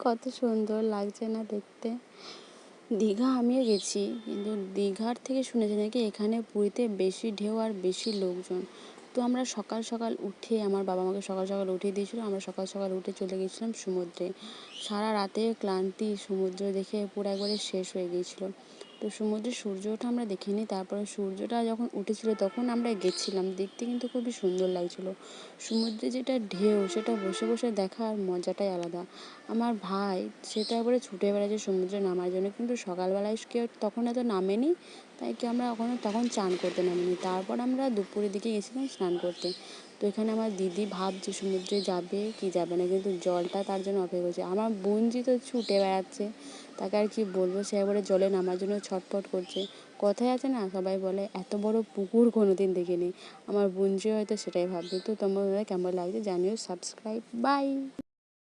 কত সুন্দর লাগছে না দেখতে। দীঘা আমিও গেছি, কিন্তু দীঘার থেকে শুনেছি নাকি এখানে পুরীতে বেশি ঢেউ আর বেশি লোকজন। তো আমরা সকাল সকাল উঠে, আমার বাবা আমাকে সকাল সকাল উঠিয়ে দিয়েছিলো, আমরা সকাল সকাল উঠে চলে গেছিলাম সমুদ্রে। সারা রাতে ক্লান্তি সমুদ্র দেখে পুরো একবারে শেষ হয়ে গিয়েছিলো। তো সমুদ্রে সূর্য ওঠা আমরা দেখিনি, তারপরে সূর্যটা যখন উঠেছিল তখন আমরা গেছিলাম দেখতে, কিন্তু খুবই সুন্দর লাগছিল। সমুদ্রে যেটা ঢেউ সেটা বসে বসে দেখার মজাটাই আলাদা। আমার ভাই সেটা একবারে ছুটে বেড়াচ্ছে সমুদ্রে নামার জন্য, কিন্তু সকালবেলায় কেউ তখন এত নামেনি, তাই কি আমরা তখন চান করতে নামিনি। তারপর আমরা দুপুরের দিকে গেছিলাম স্নান করতে। তো এখানে আমার দিদি ভাবছে সমুদ্রে যাবে কি যাবে না, কিন্তু জলটা তার জন্য অপেক্ষা করছে। আমার বোনজি তো ছুটে বেড়াচ্ছে, তাকে আর কি বলবো, সে একবারে জলে নামার জন্য ছটফট করছে। কথায় আছে না, সবাই বলে এত বড় পুকুর কোনোদিন দেখিনি। আমার বোনজি হয়তো সেটাই ভাবছে। তো তোমাদের কেমন লাগছে জানিও। Subscribe, by.